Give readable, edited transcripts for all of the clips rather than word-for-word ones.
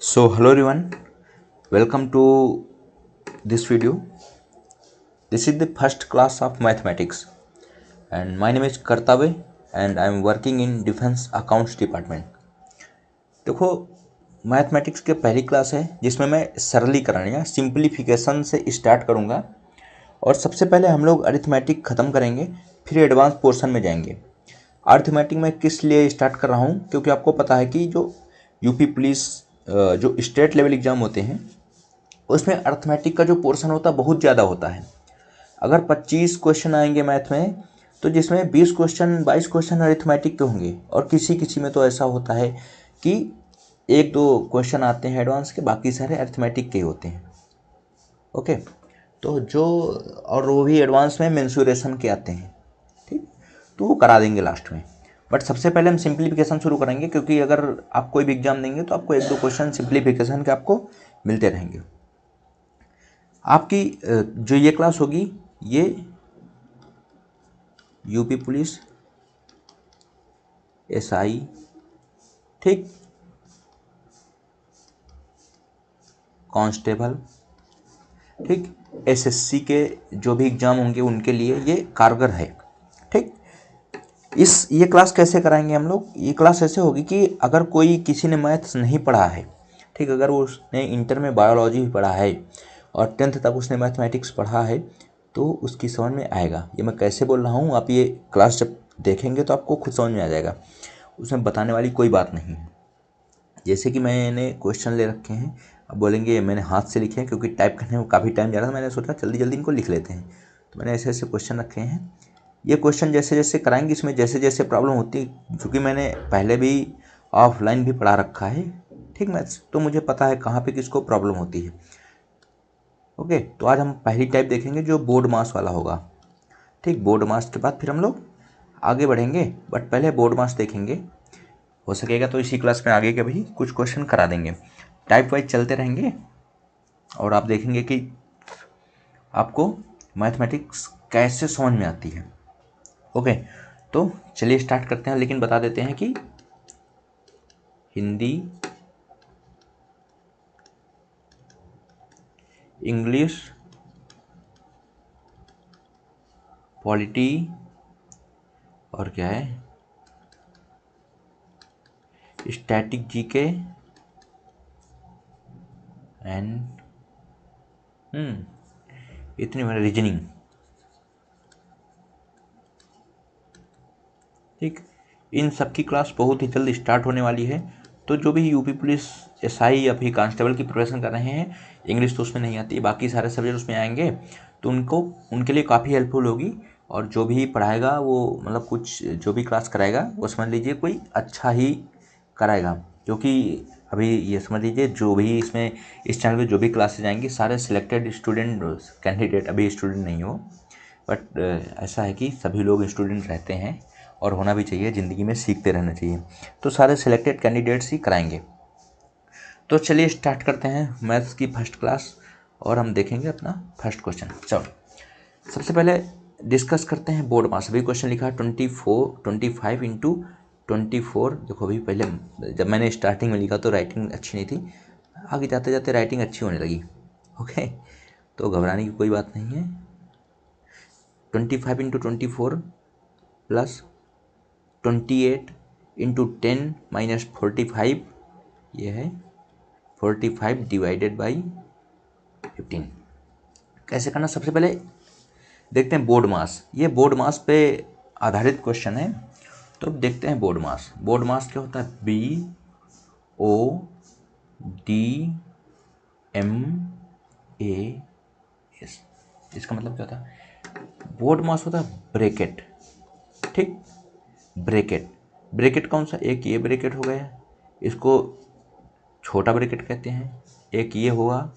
So hello everyone, welcome to this video. This is the first class of mathematics and my name is Kartave and I am working in Defense Accounts Department. देखो mathematics के पहली class है जिसमें मैं सरलीकरण या simplification से start करूंगा और सबसे पहले हम लोग अरिथमेटिक ख़त्म करेंगे, फिर एडवांस पोर्शन में जाएंगे। अरिथमेटिक में किस लिए स्टार्ट कर रहा हूँ क्योंकि आपको पता है कि जो यूपी पुलिस जो स्टेट लेवल एग्ज़ाम होते हैं उसमें अरिथमेटिक का जो पोर्शन होता है बहुत ज़्यादा होता है। अगर 25 क्वेश्चन आएंगे मैथ में तो जिसमें 20 क्वेश्चन 22 क्वेश्चन अरिथमेटिक के होंगे और किसी किसी में तो ऐसा होता है कि एक दो क्वेश्चन आते हैं एडवांस के, बाकी सारे अरिथमेटिक के ही होते हैं। ओके, तो जो और वो भी एडवांस में मेंसुरेशन के आते हैं, ठीक, तो वो करा देंगे लास्ट में। बट सबसे पहले हम सिंप्लीफिकेशन शुरू करेंगे क्योंकि अगर आप कोई भी एग्जाम देंगे तो आपको एक दो क्वेश्चन सिंप्लीफिकेशन के आपको मिलते रहेंगे। आपकी जो ये क्लास होगी ये यूपी पुलिस एसआई, ठीक, कांस्टेबल, ठीक, एसएससी के जो भी एग्ज़ाम होंगे उनके लिए ये कारगर है। ठीक, ये क्लास कैसे कराएंगे हम लोग? ये क्लास ऐसे होगी कि अगर कोई किसी ने मैथ्स नहीं पढ़ा है, ठीक, अगर वो उसने इंटर में बायोलॉजी भी पढ़ा है और 10th तक उसने मैथमेटिक्स पढ़ा है तो उसकी समझ में आएगा। ये मैं कैसे बोल रहा हूँ, आप ये क्लास जब देखेंगे तो आपको खुद समझ में आ जाएगा, उसमें बताने वाली कोई बात नहीं है। जैसे कि मैंने क्वेश्चन ले रखे हैं, अब बोलेंगे मैंने हाथ से लिखे हैं क्योंकि टाइप करने में काफ़ी टाइम जा रहा था, मैंने सोचा जल्दी जल्दी इनको लिख लेते हैं, तो मैंने ऐसे ऐसे क्वेश्चन रखे हैं। ये क्वेश्चन जैसे जैसे कराएंगे इसमें जैसे जैसे प्रॉब्लम होती है, क्योंकि मैंने पहले भी ऑफलाइन भी पढ़ा रखा है, ठीक, मैथ्स, तो मुझे पता है कहाँ पे किसको प्रॉब्लम होती है। ओके, तो आज हम पहली टाइप देखेंगे जो बोर्ड मास वाला होगा। ठीक, बोर्ड मास के बाद फिर हम लोग आगे बढ़ेंगे, बट पहले बोर्ड मास देखेंगे। हो सकेगा तो इसी क्लास में आगे के भी कुछ क्वेश्चन करा देंगे, टाइप वाइज चलते रहेंगे और आप देखेंगे कि आपको मैथमेटिक्स कैसे समझ में आती है। ओके, तो चलिए स्टार्ट करते हैं, लेकिन बता देते हैं कि हिंदी, इंग्लिश, पॉलिटी और क्या है, स्टैटिक जीके एंड इतनी मेरा रीजनिंग, ठीक, इन सब की क्लास बहुत ही जल्द स्टार्ट होने वाली है। तो जो भी यूपी पुलिस एसआई या फिर कांस्टेबल की प्रिपरेशन कर रहे हैं, इंग्लिश तो उसमें नहीं आती, बाकी सारे सब्जेक्ट उसमें आएंगे, तो उनके लिए काफ़ी हेल्पफुल होगी। और जो भी पढ़ाएगा वो मतलब कुछ जो भी क्लास कराएगा वो समझ लीजिए कोई अच्छा ही कराएगा, क्योंकि अभी ये समझ लीजिए जो भी इसमें इस चैनल पे जो भी क्लासेज आएंगी सारे सिलेक्टेड स्टूडेंट कैंडिडेट, अभी स्टूडेंट नहीं हो, बट ऐसा है कि सभी लोग स्टूडेंट रहते हैं और होना भी चाहिए, ज़िंदगी में सीखते रहना चाहिए, तो सारे सिलेक्टेड कैंडिडेट्स ही कराएंगे। तो चलिए स्टार्ट करते हैं मैथ्स की फर्स्ट क्लास और हम देखेंगे अपना फर्स्ट क्वेश्चन। चलो सबसे पहले डिस्कस करते हैं बोर्ड मास। अभी क्वेश्चन लिखा है 25 इंटू 24। देखो अभी पहले जब मैंने स्टार्टिंग में लिखा तो राइटिंग अच्छी नहीं थी, आगे जाते जाते राइटिंग अच्छी होने लगी। ओके, तो घबराने की कोई बात नहीं है। 25 इंटू 24 प्लस 28 इंटू 10 माइनस 45, ये है 45 डिवाइडेड बाई 15। कैसे करना, सबसे पहले देखते हैं बोर्ड मास। ये बोर्ड मास पे आधारित क्वेश्चन है, तो अब देखते हैं बोर्ड मास। बोर्ड मास क्या होता है? BODMAS। इसका मतलब क्या होता है? बोर्ड मास होता है ब्रैकेट, ठीक, ब्रैकेट कौन सा? एक ये ब्रैकेट हो गया, इसको छोटा ब्रैकेट कहते हैं, एक ये हुआ,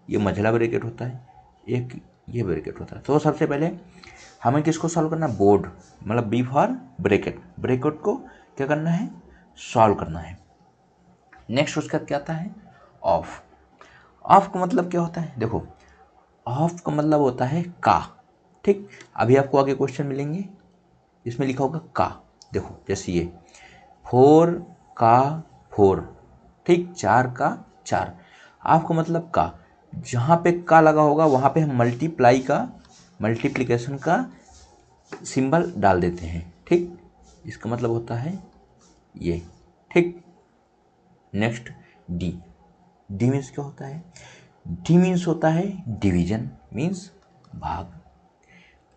ये मझला ब्रैकेट होता है, एक ये ब्रैकेट होता है। तो सबसे पहले हमें किसको सॉल्व करना है? बोर्ड, मतलब बी फॉर ब्रैकेट, ब्रैकेट को क्या करना है? सॉल्व करना है। नेक्स्ट उसका क्या आता है? ऑफ। ऑफ का मतलब क्या होता है? देखो ऑफ का मतलब होता है का, ठीक, अभी आपको आगे क्वेश्चन मिलेंगे इसमें लिखा होगा का। देखो जैसे ये 4 का 4, ठीक, 4 का 4। आपको मतलब का, जहाँ पे का लगा होगा वहाँ पे हम मल्टीप्लिकेशन का सिंबल डाल देते हैं। ठीक, इसका मतलब होता है ये। ठीक, नेक्स्ट डी। डी मीन्स क्या होता है? डी मीन्स होता है डिवीजन, मीन्स भाग।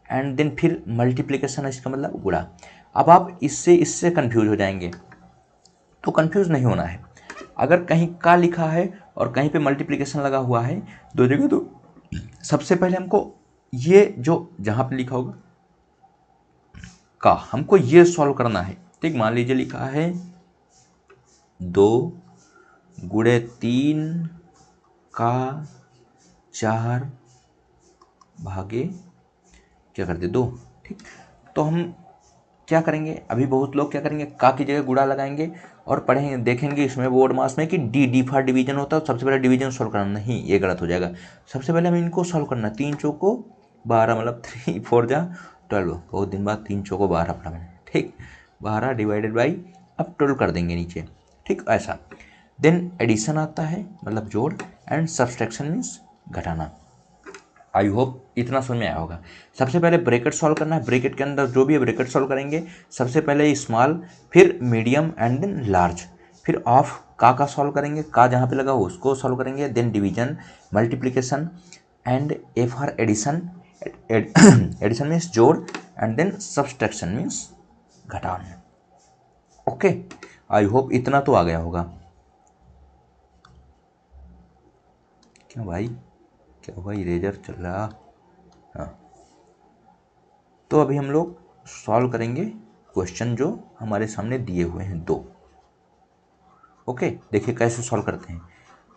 एंड देन फिर मल्टीप्लिकेशन है, इसका मतलब गुणा। अब आप इससे कंफ्यूज हो जाएंगे, तो कंफ्यूज नहीं होना है। अगर कहीं का लिखा है और कहीं पे मल्टीप्लिकेशन लगा हुआ है दो जगह, तो सबसे पहले हमको ये जो जहाँ पे लिखा होगा का, हमको ये सॉल्व करना है। ठीक, मान लीजिए लिखा है 2 गुणे 3 का 4 भागे क्या करते 2। ठीक, तो हम क्या करेंगे, अभी बहुत लोग क्या करेंगे, का की जगह गुणा लगाएंगे और पढ़ेंगे, देखेंगे इसमें बोर्ड मास में कि डी फॉर डिवीजन होता है, सबसे पहले डिवीजन सॉल्व करना। नहीं, ये गलत हो जाएगा। सबसे पहले हमें इनको सॉल्व करना। 3 चौको 12, मतलब 3 4 जा 12। बहुत दिन बाद 3 चौको 12 पढ़ा मैंने। ठीक, 12 डिवाइडेड बाई, अब 12 कर देंगे नीचे। ठीक, ऐसा। देन एडिशन आता है, मतलब जोड़, एंड सब्सट्रैक्शन मीन्स घटाना। आई होप इतना समझ में आया होगा। सबसे पहले ब्रैकेट सॉल्व करना है। ब्रैकेट के अंदर जो भी है ब्रैकेट सॉल्व करेंगे। सबसे पहले स्मॉल, फिर मीडियम एंड देन लार्ज, फिर ऑफ का सॉल्व करेंगे, का जहाँ पे लगा हो उसको सॉल्व करेंगे। Then division, multiplication and a for addition. Addition means जोड़, एंड देन सब्सट्रैक्शन मीन्स घटाना। ओके, आई होप इतना तो आ गया होगा। क्या भाई, क्या भाई, इरेजर चल रहा। हाँ, तो अभी हम लोग सॉल्व करेंगे क्वेश्चन जो हमारे सामने दिए हुए हैं 2। ओके, देखिए कैसे सॉल्व करते हैं।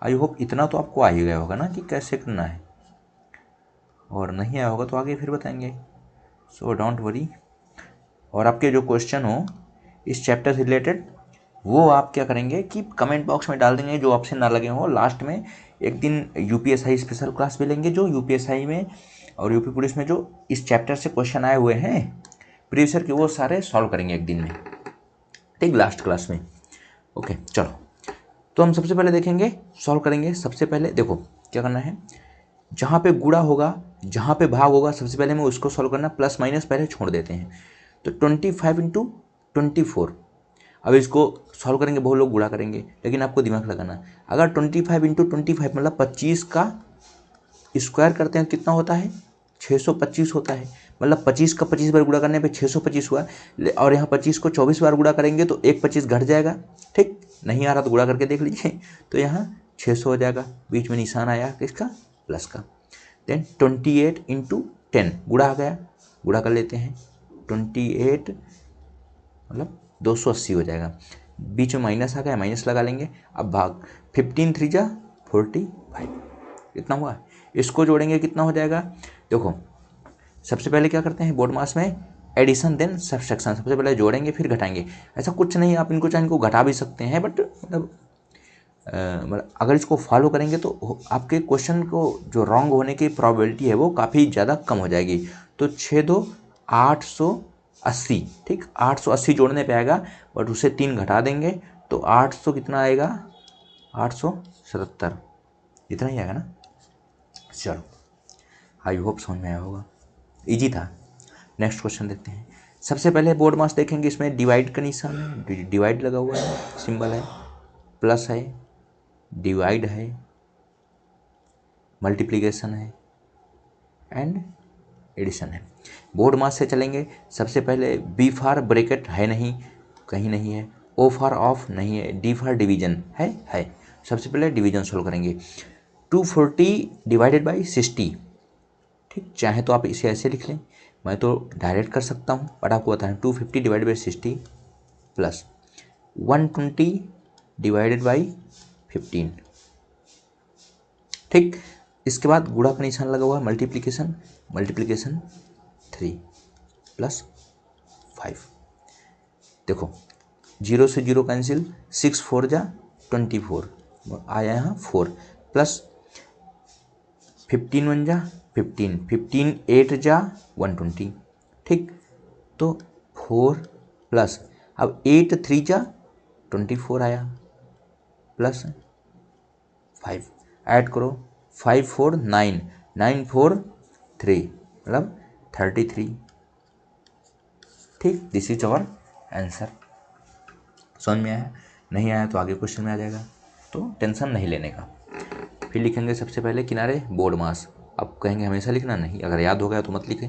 आई होप इतना तो आपको आ ही गया होगा ना कि कैसे करना है, और नहीं आया होगा तो आगे फिर बताएंगे। So don't worry. और आपके जो क्वेश्चन हो इस चैप्टर से रिलेटेड, वो आप क्या करेंगे कि कमेंट बॉक्स में डाल देंगे, जो ऑप्शन ना लगे हो। लास्ट में एक दिन यूपीएसआई स्पेशल क्लास भी लेंगे, जो यूपीएसआई में और यूपी पुलिस में जो इस चैप्टर से क्वेश्चन आए हुए हैं प्रीवियस ईयर के, वो सारे सॉल्व करेंगे एक दिन में। ठीक, लास्ट क्लास में। ओके, चलो तो हम सबसे पहले देखेंगे, सॉल्व करेंगे। सबसे पहले देखो क्या करना है, जहाँ पे गुणा होगा, जहाँ पे भाग होगा, सबसे पहले हमें उसको सॉल्व करना। प्लस माइनस पहले छोड़ देते हैं। तो 25 इंटू 24। अब इसको सॉल्व करेंगे, बहुत लोग गुणा करेंगे, लेकिन आपको दिमाग लगाना। अगर 25 इंटू 25 मतलब 25 का स्क्वायर करते हैं, कितना होता है 625 होता है। मतलब 25 का 25 बार गुणा करने पे 625 हुआ। और यहाँ 25 को 24 बार गुणा करेंगे तो एक 25 घट जाएगा। ठीक, नहीं आ रहा तो गुणा करके देख लीजिए। तो यहाँ 600 हो जाएगा, बीच में निशान आया किसका, प्लस का। देन 28 इंटू 10, गुणा आ गया, गुणा कर लेते हैं। 28 मतलब 280 हो जाएगा, बीच में माइनस आ गया, माइनस लगा लेंगे। अब भाग 15 3 जा 45, इतना हुआ। इसको जोड़ेंगे कितना हो जाएगा, देखो सबसे पहले क्या करते हैं बोर्ड मास में, एडिशन देन सब्सट्रैक्शन। सबसे पहले जोड़ेंगे फिर घटाएंगे। ऐसा कुछ नहीं, आप इनको चाहे इनको घटा भी सकते हैं, बट मतलब अगर इसको फॉलो करेंगे तो आपके क्वेश्चन को जो रॉन्ग होने की प्रोबेबिलिटी है वो काफ़ी ज़्यादा कम हो जाएगी। तो 6 2 880। ठीक, 880 जोड़ने पे आएगा, बट उसे 3 घटा देंगे तो 800 कितना आएगा, 877, इतना ही आएगा ना। चलो, आई होप समझ में आया होगा, इजी था। नेक्स्ट क्वेश्चन देखते हैं। सबसे पहले बोर्ड मास देखेंगे, इसमें डिवाइड का निशान है, डिवाइड लगा हुआ है, सिंबल है, प्लस है, डिवाइड है, मल्टीप्लिकेशन है, एंड एडिशन है। बोर्ड मास से चलेंगे। सबसे पहले बी फॉर ब्रैकेट है नहीं, कहीं नहीं है। ओ फॉर ऑफ नहीं है। डी फॉर डिवीजन है। सबसे पहले डिवीजन सोल्व करेंगे। 240 डिवाइडेड बाई 60। ठीक, चाहे तो आप इसे ऐसे लिख लें, मैं तो डायरेक्ट कर सकता हूँ, बट आपको बताएं 250 divided by 60 plus 120 divided by 15। ठीक, इसके बाद गुणा का निशान लगा हुआ है, मल्टीप्लिकेशन 3 प्लस 5। देखो 0 से 0 कैंसिल, 6 4 जा 24 आया यहाँ 4, प्लस 15 1 जा 15, 15 8 जा 120। ठीक, तो 4 प्लस, अब 8 3 जा 24 आया, प्लस 5 ऐड करो, 5 4 9, 9 4 3 मतलब 33। ठीक, दिस इज अवर आंसर। समझ में आया? नहीं आया तो आगे क्वेश्चन में आ जाएगा, तो टेंशन नहीं लेने का। फिर लिखेंगे सबसे पहले किनारे बोर्ड मास। अब कहेंगे हमेशा लिखना नहीं, अगर याद हो गया तो मत लिखें।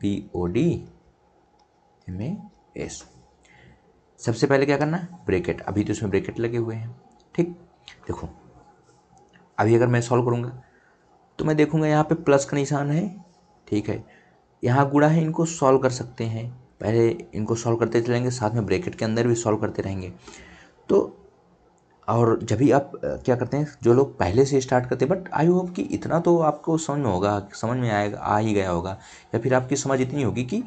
BODMAS। सबसे पहले क्या करना है, ब्रैकेट। अभी तो इसमें ब्रैकेट लगे हुए हैं। ठीक, देखो अभी अगर मैं सॉल्व करूँगा तो मैं देखूँगा यहाँ पे प्लस का निशान है, ठीक है, यहाँ गुणा है, इनको सॉल्व कर सकते हैं। पहले इनको सॉल्व करते चलेंगे, साथ में ब्रैकेट के अंदर भी सॉल्व करते रहेंगे। तो और जब भी आप क्या करते हैं, जो लोग पहले से स्टार्ट करते हैं, बट आई होप कि इतना तो आपको समझ में होगा, समझ में आएगा, आ ही गया होगा, या फिर आपकी समझ इतनी होगी कि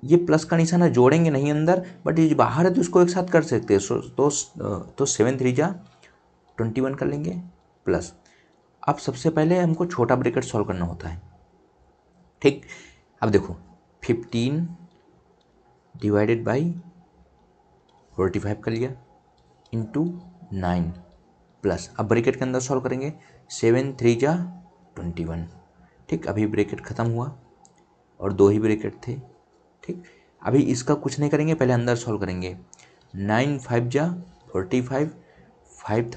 ये प्लस का निशान है, जोड़ेंगे नहीं अंदर, बट ये बाहर है तो इसको एक साथ कर सकते हैं। तो 7 3 जा 21 कर लेंगे प्लस। अब सबसे पहले हमको छोटा ब्रैकेट सॉल्व करना होता है। ठीक, अब देखो 15 डिवाइडेड बाई 45 कर लिया इंटू 9 प्लस। अब ब्रैकेट के अंदर सॉल्व करेंगे, 7 3 जा 21। ठीक, अभी ब्रैकेट ख़त्म हुआ और 2 ही ब्रैकेट थे। ठीक, अभी इसका कुछ नहीं करेंगे, पहले अंदर सॉल्व करेंगे। 9 5 जा 45, 5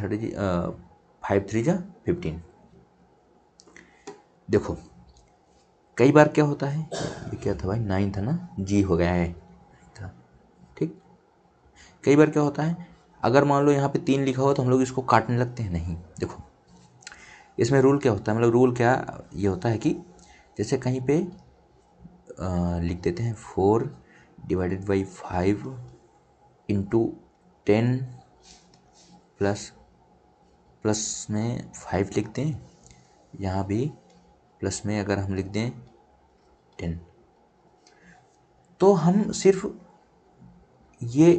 3 जा 15। देखो कई बार क्या होता है, ये क्या था भाई, 9 था ना, जी हो गया है था। ठीक, कई बार क्या होता है, अगर मान लो यहाँ पे 3 लिखा हुआ तो हम लोग इसको काटने लगते हैं। नहीं, देखो इसमें रूल क्या होता है, मतलब रूल क्या ये होता है कि जैसे कहीं पे लिख देते हैं 4 divided by 5 into 10 plus, plus में 5 लिख दें, यहाँ भी प्लस में अगर हम लिख दें 10, तो हम सिर्फ ये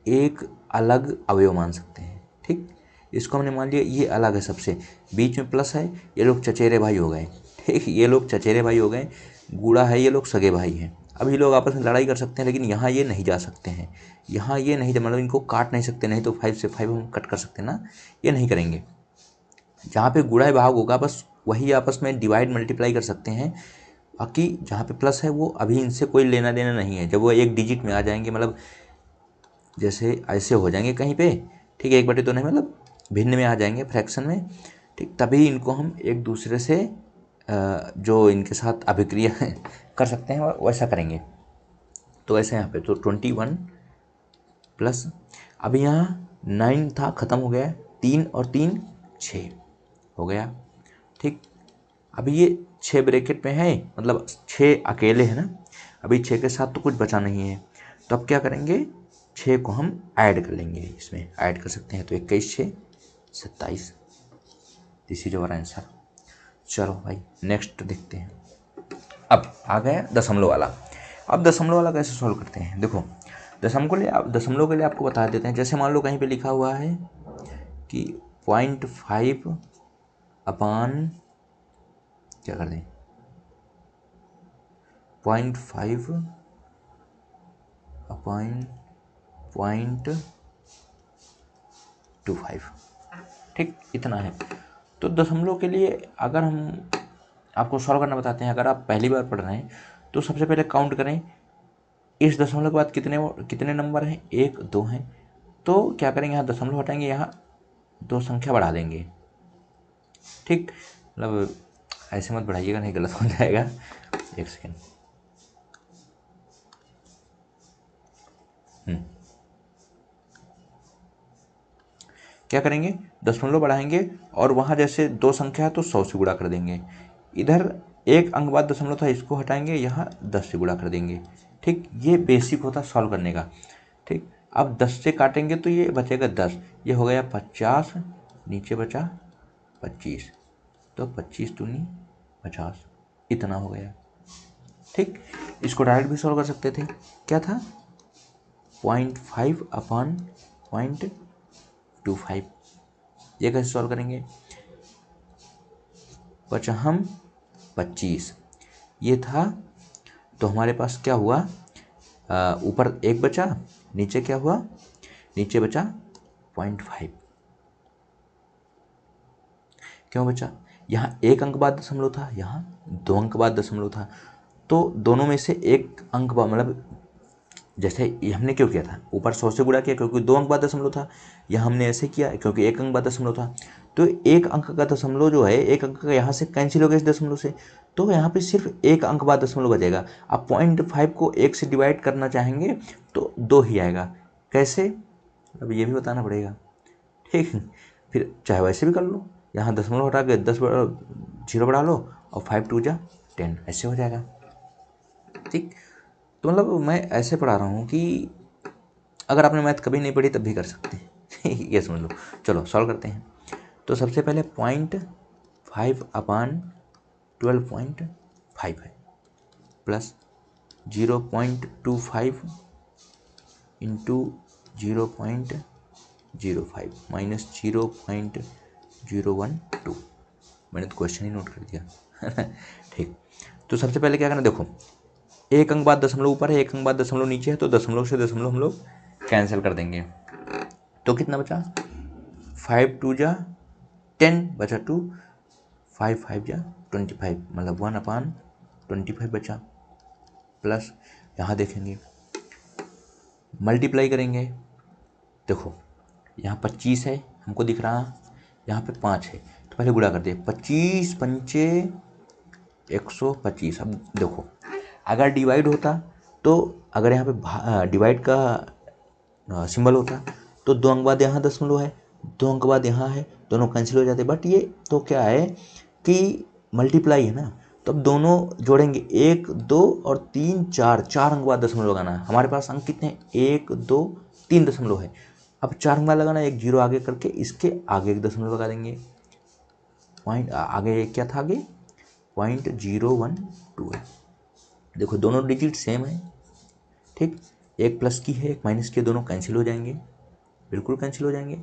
एक अलग अवयव मान सकते हैं। ठीक, इसको हमने मान लिया ये अलग है सबसे, बीच में प्लस है, ये लोग चचेरे भाई हो गए। ठीक, ये लोग चचेरे भाई हो गए, गुड़ा है, ये लोग सगे भाई हैं। अब ये लोग आपस में लड़ाई कर सकते हैं, लेकिन यहाँ ये नहीं जा सकते हैं, यहाँ ये नहीं, मतलब इनको काट नहीं सकते, नहीं तो 5 से 5 हम कट कर सकते हैं ना, ये नहीं करेंगे। जहाँ पे गुणा भाग होगा बस वही आपस में डिवाइड मल्टीप्लाई कर सकते हैं, बाकी जहाँ पे प्लस है वो अभी इनसे कोई लेना देना नहीं है। जब वो एक डिजिट में आ जाएंगे, मतलब जैसे ऐसे हो जाएंगे कहीं पे, ठीक है, 1/2 नहीं, मतलब भिन्न में आ जाएंगे, फ्रैक्शन में, ठीक, तभी इनको हम एक दूसरे से जो इनके साथ अभिक्रिया कर सकते हैं वैसा करेंगे। तो ऐसे यहाँ पे तो 21 प्लस, अभी यहाँ 9 था, ख़त्म हो गया, 3 और 3 6 हो गया। ठीक, अभी ये 6 ब्रैकेट में है, मतलब 6 अकेले है ना, अभी 6 के साथ तो कुछ बचा नहीं है, तो अब क्या करेंगे, 6 को हम ऐड कर लेंगे, इसमें ऐड कर सकते हैं, तो 21 6 27, दिस इज अवर आंसर। चलो भाई नेक्स्ट देखते हैं। अब आ गया दशमलव वाला। अब दशमलव वाला कैसे सॉल्व करते हैं, देखो दशमलव के लिए आपको बता देते हैं। जैसे मान लो कहीं पे लिखा हुआ है कि 0.5 अपान, क्या कर दें, 0.5 अपान 0.25, ठीक, इतना है। तो दशमलव के लिए अगर हम आपको सॉल्व करना बताते हैं, अगर आप पहली बार पढ़ रहे हैं तो सबसे पहले काउंट करें, इस दशमलव के बाद कितने नंबर हैं, 1 2 हैं, तो क्या करेंगे, यहाँ दशमलव हटाएंगे, यहाँ 2 संख्या बढ़ा देंगे। ठीक, मतलब ऐसे मत बढ़ाइएगा, नहीं गलत हो जाएगा। एक सेकेंड, क्या करेंगे, दशमलव बढ़ाएंगे और वहाँ जैसे 2 संख्या है तो 100 से गुणा कर देंगे। इधर एक अंक बाद दशमलव था, इसको हटाएंगे, यहाँ 10 से गुणा कर देंगे। ठीक, ये बेसिक होता है सॉल्व करने का। ठीक, अब 10 से काटेंगे तो ये बचेगा 10, ये हो गया 50, नीचे बचा 25, तो 25 दूनी 50, इतना हो गया। ठीक, इसको डायरेक्ट भी सॉल्व कर सकते थे, क्या था, 0.5 अपान 0.25, ये कैसे सॉल्व करेंगे, बचा हम 25, ये था, तो हमारे पास क्या हुआ, ऊपर 1 बचा, नीचे क्या हुआ, नीचे बचा 0.5, क्यों बचा? यहाँ एक अंक बाद दशमलव था, यहाँ 2 अंक बाद दशमलव था, तो दोनों में से एक अंक बाद, मतलब जैसे ये हमने क्यों किया था, ऊपर 100 से गुणा किया क्योंकि 2 अंक बाद दशमलव था, यहाँ हमने ऐसे किया क्योंकि 1 अंक बाद दशमलव था। तो एक अंक का दशमलव जो है, एक अंक का यहाँ से कैंसिल हो गया इस दशमलव से, तो यहाँ पे सिर्फ एक अंक बाद दशमलव बचेगा। अब 0.5 को 1 से डिवाइड करना चाहेंगे तो 2 ही आएगा। कैसे? अब ये भी बताना पड़ेगा, ठीक। फिर चाहे वैसे भी कर लो, यहाँ दशमलव हटा के 0 बढ़ा लो और 5 2 जा 10, ऐसे हो जाएगा, ठीक। तो मतलब मैं ऐसे पढ़ा रहा हूँ कि अगर आपने मैथ कभी नहीं पढ़ी तब भी कर सकते हैं ये समझ लो। चलो सॉल्व करते हैं। तो सबसे पहले 0.5/12.5 है, प्लस 0.25 इंटू 0.05 माइनस 0.012। मैंने तो क्वेश्चन ही नोट कर दिया ठीक। तो सबसे पहले क्या करना, देखो एक अंक बाद दशमलव ऊपर है, एक अंक बाद दशमलव नीचे है, तो दशमलव से दशमलव हम लोग कैंसिल कर देंगे। तो कितना बचा? 5 2 जा 10 बचा 2, 5 5 जा 25, मतलब 1/25 बचा। प्लस यहाँ देखेंगे मल्टीप्लाई करेंगे, देखो यहाँ 25 है हमको दिख रहा, यहाँ पे 5 है, तो पहले गुणा कर दे, 25 पंचे 125। अब देखो अगर डिवाइड होता तो अगर यहाँ पे डिवाइड का सिंबल होता तो 2 अंक बाद यहाँ दशमलव है, 2 अंक बाद यहाँ है, दोनों कैंसिल हो जाते। बट ये तो क्या है कि मल्टीप्लाई है ना, तो अब दोनों जोड़ेंगे, 1 2 और 3 4, 4 अंक बाद दशमलव लगाना है। हमारे पास अंक कितने हैं? 1 2 3 दशमलव है। अब 4 अंक बाद लगाना, एक 0 आगे करके इसके आगे एक दशमलव लगा देंगे। पॉइंट आगे क्या था, आगे 0.012 है। देखो दोनों डिजिट सेम है, ठीक। एक प्लस की है, एक माइनस की है, दोनों कैंसिल हो जाएंगे, बिल्कुल कैंसिल हो जाएंगे।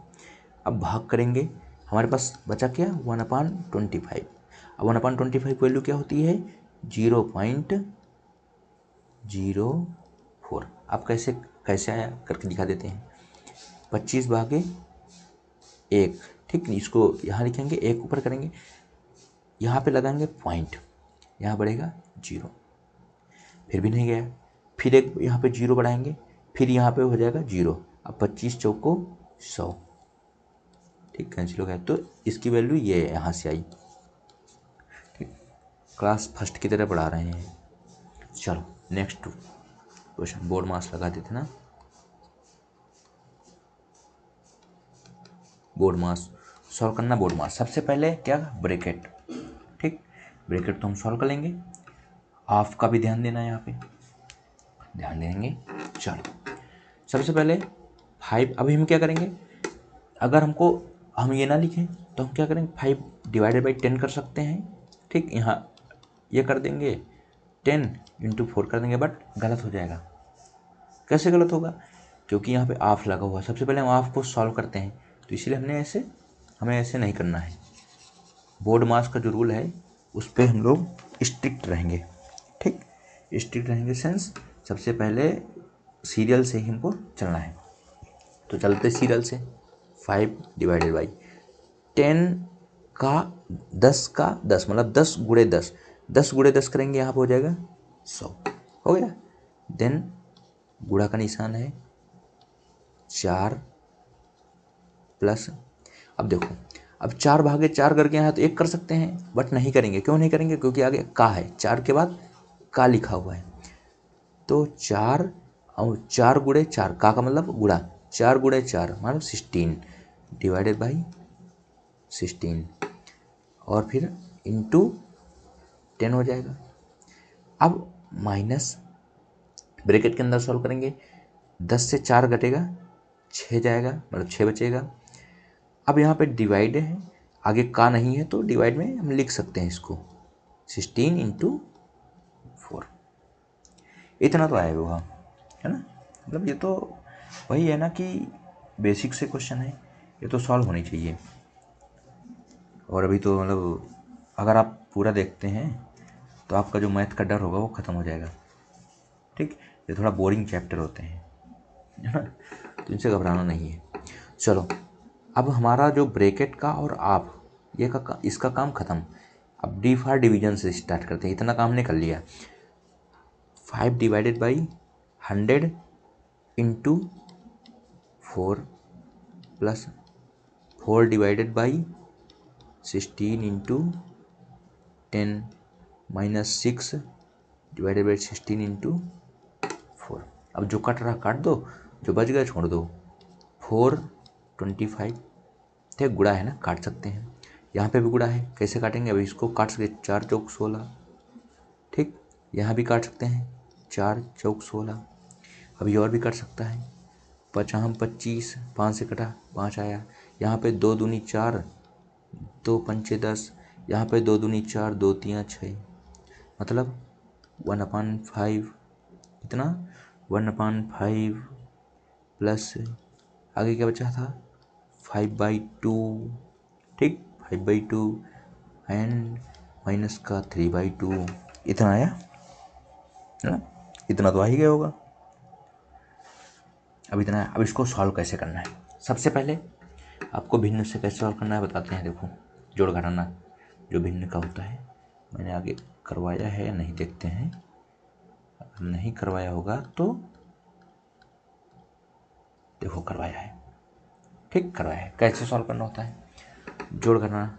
अब भाग करेंगे, हमारे पास बचा क्या? 1/25। अब 1/25 वैल्यू क्या होती है? 0.04। अब कैसे कैसे आया करके दिखा देते हैं। 25/1, ठीक। इसको यहाँ लिखेंगे, एक ऊपर करेंगे, यहाँ पे लगाएंगे पॉइंट, यहाँ बढ़ेगा 0, फिर भी नहीं गया, फिर एक यहाँ पे 0 बढ़ाएंगे, फिर यहाँ पे हो जाएगा 0। अब 25 चौको 100, ठीक, कैंसिल हो गया। तो इसकी वैल्यू ये यहाँ से आई, ठीक। क्लास फर्स्ट की तरह पढ़ा रहे हैं। चलो नेक्स्ट क्वेश्चन, बोर्ड मास लगाते थे ना, बोर्ड मास सॉल्व करना। बोर्ड मास सबसे पहले क्या, ब्रैकेट, ठीक। ब्रैकेट तो हम सॉल्व कर लेंगे, हाफ का भी ध्यान देना है, यहाँ पे ध्यान देंगे। चलो सबसे पहले 5, अभी हम क्या करेंगे, अगर हमको हम ये ना लिखें तो हम क्या करेंगे, 5 डिवाइडेड बाई 10 कर सकते हैं, ठीक। यहाँ ये कर देंगे 10 इंटू 4 कर देंगे, बट गलत हो जाएगा। कैसे गलत होगा? क्योंकि यहाँ पे हाफ लगा हुआ है। सबसे पहले हम हाफ को सॉल्व करते हैं, तो इसीलिए हमें ऐसे नहीं करना है। बोर्ड मास का जो रूल है उस पर हम लोग स्ट्रिक्ट रहेंगे, ठीक। स्ट्रिक्ट रहेंगे सेंस सबसे पहले सीरियल से ही हमको चलना है। तो चलते सीरियल से, 5 डिवाइडेड बाई 10 का 10 मतलब 10 गुणे 10, 10 गुणे 10 करेंगे, यहाँ पर हो जाएगा 100, हो गया। देन गुणा का निशान है 4 प्लस, अब देखो अब 4/4 करके यहाँ तो 1 कर सकते हैं, बट नहीं करेंगे। क्यों नहीं करेंगे? क्योंकि आगे का है, 4 के बाद का लिखा हुआ है। तो 4 और 4 गुणे 4, का मतलब गुणा, 4 गुणे 4 मतलब 16 डिवाइडेड बाई 16, और फिर इंटू 10 हो जाएगा। अब माइनस ब्रैकेट के अंदर सॉल्व करेंगे, 10 से 4 घटेगा 6 जाएगा, मतलब 6 बचेगा। अब यहाँ पे डिवाइड है, आगे का नहीं है, तो डिवाइड में हम लिख सकते हैं इसको 16 इंटू 4, इतना तो आएगा होगा, है ना। मतलब ये तो वही है ना कि बेसिक से क्वेश्चन है, ये तो सॉल्व होनी चाहिए। और अभी तो मतलब अगर आप पूरा देखते हैं तो आपका जो मैथ का डर होगा वो ख़त्म हो जाएगा, ठीक। ये थोड़ा बोरिंग चैप्टर होते हैं, है ना, तो इनसे घबराना नहीं है। चलो अब हमारा जो ब्रैकेट का और आप इसका काम ख़त्म। अब डी फॉर डिवीजन से स्टार्ट करते हैं। इतना काम हमने कर लिया। 5 divided by 100 into 4 plus 4 divided by 16 into 10 minus 6 divided by 16 into 4। अब जो कट रहा काट दो, जो बच गया छोड़ दो। 4 25 थे, गुड़ा है ना, काट सकते हैं। यहाँ पे भी गुड़ा है, कैसे काटेंगे? अभी इसको काट सकते 4 चौक 16, ठीक। यहाँ भी काट सकते हैं 4 चौक 16। अभी और भी काट सकता है। 5 25, 5 से कटा 5 आया। यहाँ पे 2 दूनी 4, 2 पंचे 10। यहाँ पे 2 दूनी 4, 2 तियाँ 6, मतलब 1/5। कितना? 1/5 प्लस आगे क्या बचा था? 5/2, ठीक। 5/2 एंड माइनस का 3/2। इतना आया है ना? इतना तो आ ही गया होगा। अब इतना है। अब इसको सॉल्व कैसे करना है? सबसे पहले आपको भिन्न से कैसे सॉल्व करना है बताते हैं। देखो, जोड़ घटाना जो भिन्न का होता है, मैंने आगे करवाया है या नहीं देखते हैं। अगर नहीं करवाया होगा तो देखो करवाया है, ठीक, करवाया है। कैसे सॉल्व करना होता है जोड़ घटाना?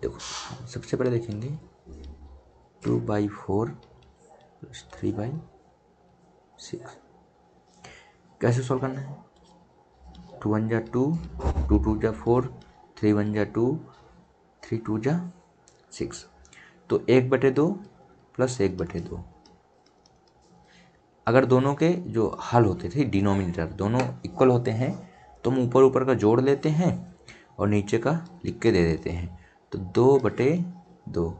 देखो, सबसे पहले देखेंगे 2/4 प्लस 3/6 कैसे सॉल्व करना है। 2 1 जा 2, 2 2 जा 4, 3 1 जा 2, 3 2 जा 6। तो 1/2 प्लस 1/2। अगर दोनों के जो हल होते थे, डिनोमिनेटर दोनों इक्वल होते हैं, तो हम ऊपर ऊपर का जोड़ लेते हैं और नीचे का लिख के दे देते हैं। तो 2/2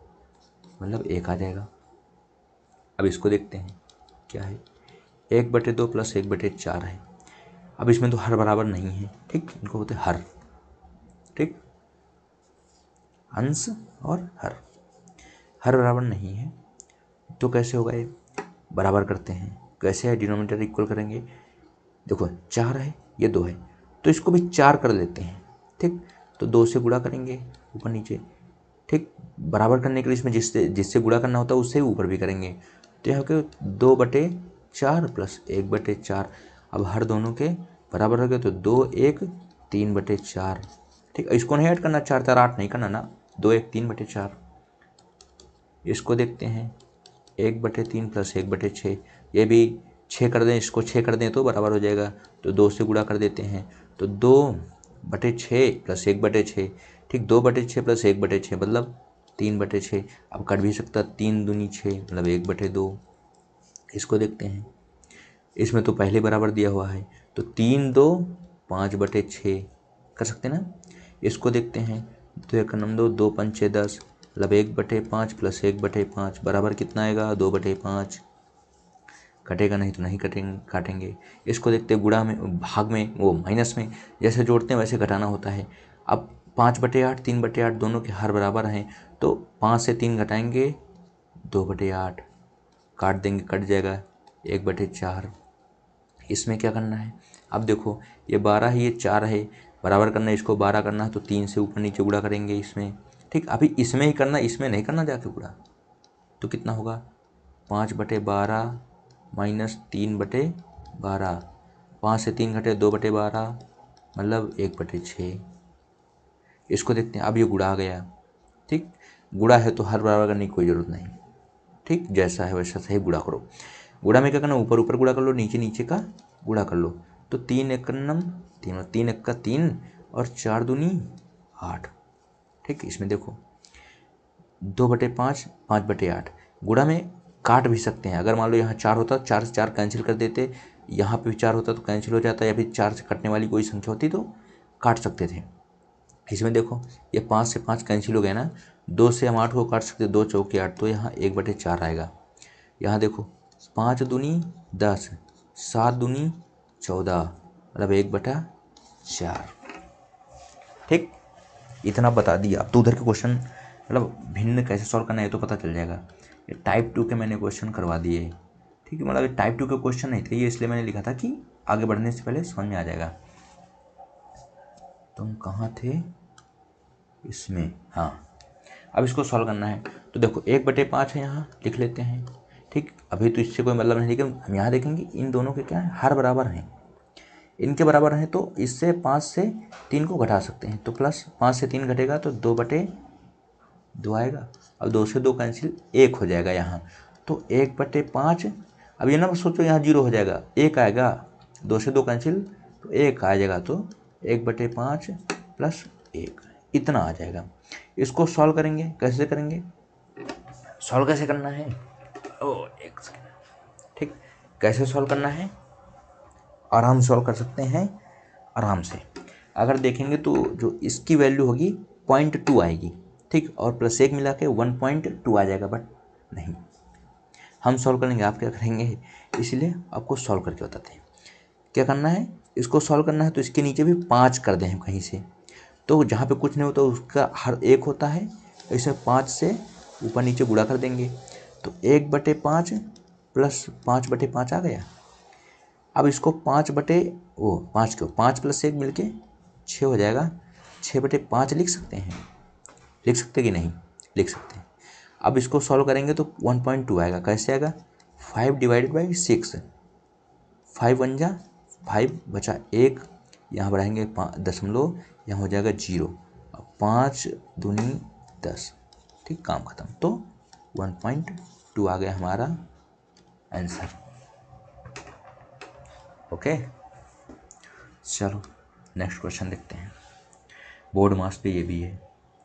मतलब 1 आ जाएगा। अब इसको देखते हैं क्या है। 1/2 प्लस 1/4 है। अब इसमें तो हर बराबर नहीं है, ठीक, इनको बोलते हैं हर, ठीक, अंश और हर बराबर नहीं है। तो कैसे होगा? ये बराबर करते हैं। कैसे है? डिनोमिनेटर इक्वल करेंगे। देखो 4 है, ये 2 है, तो इसको भी 4 कर लेते हैं, ठीक। तो 2 से गुणा करेंगे ऊपर नीचे, ठीक। बराबर करने के लिए इसमें जिससे गुणा करना होता है उससे ऊपर भी करेंगे। तो यहाँ के 2/4 प्लस 1/4। अब हर दोनों के बराबर हो गए, तो 2 1 3/4, ठीक। इसको नहीं ऐड करना, 4 4 8 नहीं करना ना, 2 1 3/4। इसको देखते हैं 1/3 प्लस 1/6, ये भी 6 कर दें, इसको 6 कर दें तो बराबर हो जाएगा। तो 2 से गुणा कर देते हैं, तो 2/6 प्लस 1/6, ठीक। 2/6 प्लस 1/6 मतलब 3/6। अब कट भी सकता, 3 दूनी 6 मतलब 1/2। इसको देखते हैं, इसमें तो पहले बराबर दिया हुआ है, तो 3 2 5/6 कर सकते ना। इसको देखते हैं, 2 1 9 2, 2 5 10 मतलब 1/5 प्लस 1/5 बराबर कितना आएगा? 2/5। कटेगा नहीं तो नहीं काटेंगे। इसको देखते हैं, गुणा में भाग में वो माइनस में जैसे जोड़ते हैं वैसे घटाना होता है। अब 5/8 3/8 दोनों के हर बराबर हैं, तो 5 से 3 घटाएंगे 2/8, काट देंगे, कट जाएगा 1/4। इसमें क्या करना है? अब देखो, ये 12 है, ये 4 है, बराबर करना है, इसको 12 करना है, तो 3 से ऊपर नीचे गुणा करेंगे इसमें, ठीक। अभी इसमें ही करना, इसमें नहीं करना जाके गुणा। तो कितना होगा? 5/12 माइनस 3/12। 5 से 3 घटे 2/12 मतलब 1/6। इसको देखते हैं, अब ये गुणा आ गया, ठीक। गुणा है तो हर बराबर करने की कोई ज़रूरत नहीं, ठीक। जैसा है वैसा सही गुणा करो। गुणा में क्या करना? ऊपर ऊपर गुणा कर लो, नीचे नीचे का गुणा कर लो। तो 3 1 9 3, 3 1 3 और 4 दूनी 8, ठीक। इसमें देखो 2/5 5/8। गुणा में काट भी सकते हैं। अगर मान लो यहाँ 4 होता, 4 से 4 कैंसिल कर देते, यहाँ पे भी 4 होता तो कैंसिल हो जाता, या फिर 4 से कटने वाली कोई संख्या होती तो काट सकते थे। इसमें देखो, ये 5 से 5 कैंसिल हो गया ना, 2 से हम 8 को काट सकते, 2 चौके 8, तो यहाँ 1/4 आएगा। यहाँ देखो 5 दूनी 10, 7 दूनी 14 मतलब 1/4, ठीक। इतना बता दिया। अब तो उधर के क्वेश्चन मतलब भिन्न कैसे सॉल्व करना है तो पता चल जाएगा। ये टाइप 2 के मैंने क्वेश्चन करवा दिए, ठीक है। मतलब ये टाइप 2 के क्वेश्चन नहीं थे ये, इसलिए मैंने लिखा था कि आगे बढ़ने से पहले समझ में आ जाएगा। तुम कहाँ थे? इसमें, हाँ। अब इसको सॉल्व करना है तो देखो 1/5 है, यहाँ लिख लेते हैं। ठीक, अभी तो इससे कोई मतलब नहीं, लेकिन हम यहाँ देखेंगे इन दोनों के क्या है, हर बराबर हैं। इनके बराबर हैं तो इससे 5 से 3 को घटा सकते हैं, तो प्लस 5 से 3 घटेगा तो 2/2 आएगा। अब 2 से 2 कैंसिल, 1 हो जाएगा यहाँ, तो 1/5। अब ये ना सोचो यहाँ 0 हो जाएगा, 1 आएगा, 2 से 2 कैंसिल तो 1 आ जाएगा, तो 1/5 प्लस 1 इतना आ जाएगा। इसको सॉल्व करेंगे, कैसे करेंगे, सॉल्व कैसे करना है, एक सेकेंड। ठीक, कैसे सॉल्व करना है, आराम से सॉल्व कर सकते हैं, आराम से। अगर देखेंगे तो जो इसकी वैल्यू होगी 0.2 आएगी, ठीक, और प्लस 1 मिला के 1.2 आ जाएगा, बट नहीं, हम सॉल्व करेंगे, आप क्या करेंगे, इसलिए आपको सॉल्व करके बताते हैं क्या करना है। इसको सॉल्व करना है तो इसके नीचे भी 5 कर दें हम कहीं से, तो जहाँ पे कुछ नहीं होता उसका हर एक होता है, इसे 5 से ऊपर नीचे गुणा कर देंगे, तो 1/5 प्लस 5/5 आ गया। अब इसको 5 क्यों, 5 प्लस 1 मिल के 6 हो जाएगा, 6/5 लिख सकते हैं, लिख सकते कि नहीं, लिख सकते हैं। अब इसको सॉल्व करेंगे तो 1.2 आएगा, कैसे आएगा, 5/6, 5 1 जा 5 बचा 1, यहाँ बढ़ाएंगे दशमलव, यहाँ हो जाएगा 0, 5 दूनी 10, ठीक, काम खत्म। तो 1.2 आ गया हमारा आंसर। ओके, चलो नेक्स्ट क्वेश्चन देखते हैं। बोर्ड मास पे ये भी है,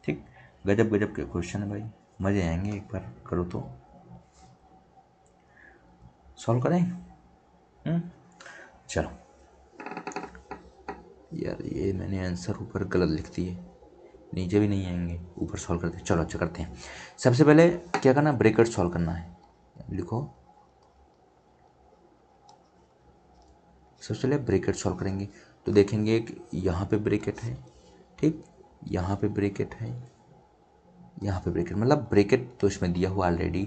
ठीक, गजब गजब के क्वेश्चन है भाई, मज़े आएंगे, एक बार करो तो। सॉल्व करें, चलो यार, ये मैंने आंसर ऊपर गलत लिख दिए, नीचे भी नहीं आएंगे, ऊपर सॉल्व करते हैं। चलो अच्छा करते हैं, सबसे पहले क्या करना, ब्रैकेट सॉल्व करना है, लिखो, सबसे पहले ब्रैकेट सॉल्व करेंगे तो देखेंगे कि यहाँ पे ब्रैकेट है, ठीक, यहाँ पे ब्रैकेट है, यहाँ पे ब्रैकेट, मतलब ब्रैकेट तो इसमें दिया हुआ ऑलरेडी,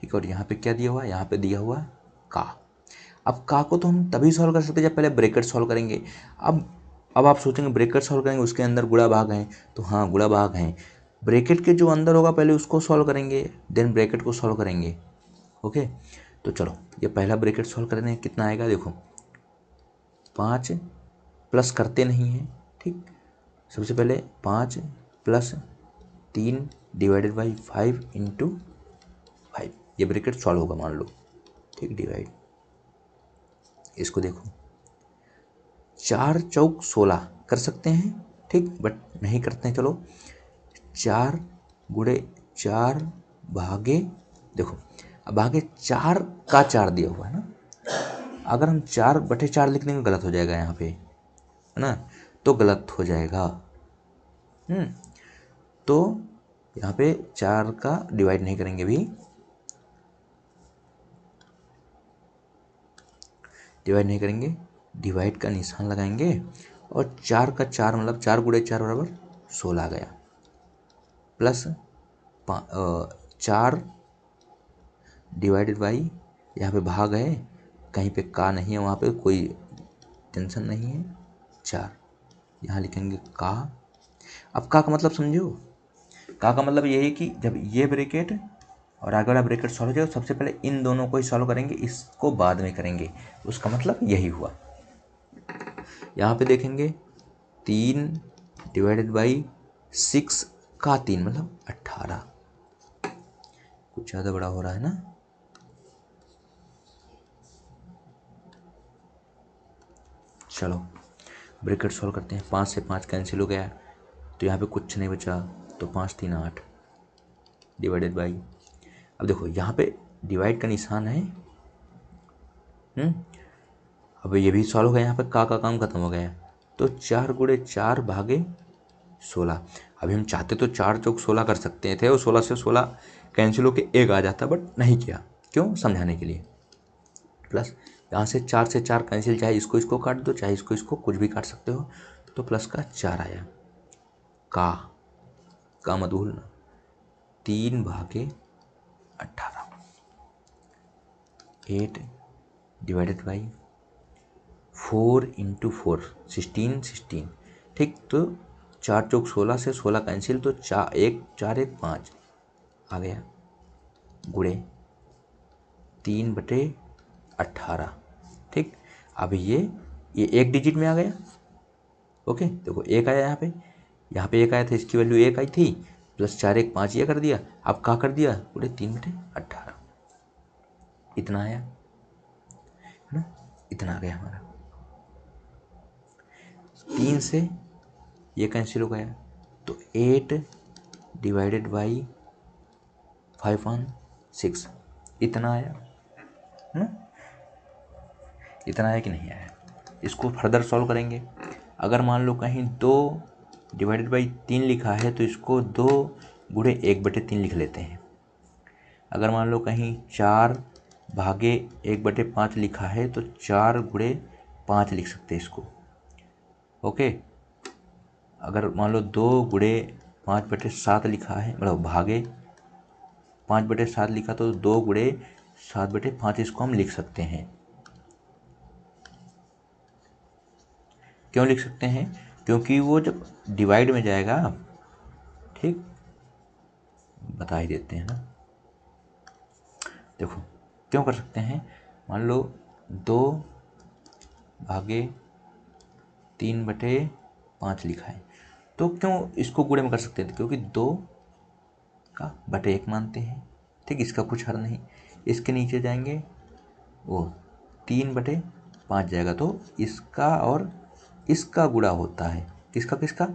ठीक, और यहाँ पे क्या दिया हुआ है, यहाँ पे दिया हुआ का। अब का को तो हम तभी सॉल्व कर सकते हैं जब पहले ब्रैकेट सॉल्व करेंगे। अब आप सोचेंगे ब्रैकेट सॉल्व करेंगे उसके अंदर गुणा भाग हैं, तो हाँ गुणा भाग हैं, ब्रैकेट के जो अंदर होगा पहले उसको सॉल्व करेंगे, देन ब्रैकेट को सॉल्व करेंगे। ओके, तो चलो ये पहला ब्रैकेट सॉल्व करने कितना आएगा, देखो 5 प्लस करते नहीं हैं, ठीक, सबसे पहले 5 प्लस 3 डिवाइडेड बाई 5 इंटू 5, ये ब्रैकेट सॉल्व होगा मान लो, ठीक, डिवाइड, इसको देखो 4 चौक 16 कर सकते हैं, ठीक, बट नहीं करते हैं, चलो 4 गुणे 4 भागे, देखो अब भागे 4 का 4 दिया हुआ है ना, अगर हम 4/4 लिख देंगे गलत हो जाएगा यहाँ पे, है ना, तो गलत हो जाएगा। तो यहाँ पे 4 का डिवाइड नहीं करेंगे भी, डिवाइड नहीं करेंगे, डिवाइड का निशान लगाएंगे, और 4 का 4 मतलब 4 गुणे 4 बराबर 16 आ गया, प्लस 4 डिवाइडेड बाई, यहाँ पे भाग है, कहीं पे का नहीं है, वहाँ पे कोई टेंशन नहीं है, 4 यहाँ लिखेंगे का। अब का मतलब समझो, का मतलब ये है कि जब ये ब्रैकेट और आगे वाला ब्रैकेट सॉल्व हो जाएगा, सबसे पहले इन दोनों को ही सॉल्व करेंगे, इसको बाद में करेंगे, उसका मतलब यही हुआ। यहाँ पे देखेंगे 3 डिवाइडेड बाई 6 का 3 मतलब 18, कुछ ज़्यादा बड़ा हो रहा है ना, चलो ब्रैकेट सॉल्व करते हैं। 5 से 5 कैंसिल हो गया, तो यहाँ पे कुछ नहीं बचा, तो 5 3 8 डिवाइडेड बाई, अब देखो यहाँ पे डिवाइड का निशान है, अब ये भी सॉल्व हो गया, यहाँ पे का काम खत्म हो गया, तो 4 गुणे 4 भागे 16। अभी हम चाहते तो 4 चौक 16 कर सकते थे, और 16 से 16 कैंसिल होके 1 आ जाता, बट नहीं किया, क्यों, समझाने के लिए। प्लस यहाँ से 4 से 4 कैंसिल, चाहे इसको इसको काट दो, चाहे इसको इसको, कुछ भी काट सकते हो, तो प्लस का 4 आया, का मत भूलना, 3 भागे 18, 8 डिवाइडेड बाई 4 इंटू 4 16, ठीक, तो 4 चौक 16 से 16 कैंसिल, तो 4 1 5 आ गया, गुणे 3/18। ठीक, अब ये एक डिजिट में आ गया। ओके, देखो एक आया यहाँ पे एक आया था, इसकी वैल्यू एक आई थी, प्लस 4 1 5 ये कर दिया। अब क्या कर दिया, पूरे 3/18 इतना आया, है ना, इतना आ गया हमारा। 3 से ये कैंसिल हो गया, तो 8 डिवाइडेड बाई 5/6 इतना आया, है ना, इतना आया कि नहीं आया। इसको फर्दर सॉल्व करेंगे। अगर मान लो कहीं 2 डिवाइडेड बाई 3 लिखा है तो इसको 2 गुणे 1/3 लिख लेते हैं। अगर मान लो कहीं 4 भागे 1/5 लिखा है तो 4 गुणे 5 लिख सकते हैं इसको। ओके, अगर मान लो 2 गुणे 5/7 लिखा है, मतलब भागे 5/7 लिखा, तो 2 गुणे 7/5 इसको हम लिख सकते हैं। क्यों लिख सकते हैं, क्योंकि वो जब डिवाइड में जाएगा, ठीक, बता ही देते हैं ना। देखो क्यों कर सकते हैं, मान लो 2 भागे 3/5 लिखा है, तो क्यों इसको गुणे में कर सकते थे, क्योंकि 2 का बटे 1 मानते हैं। ठीक, इसका कुछ हल नहीं। इसके नीचे जाएंगे, वो 3/5 जाएगा, तो इसका और इसका गुणा होता है। किसका किसका,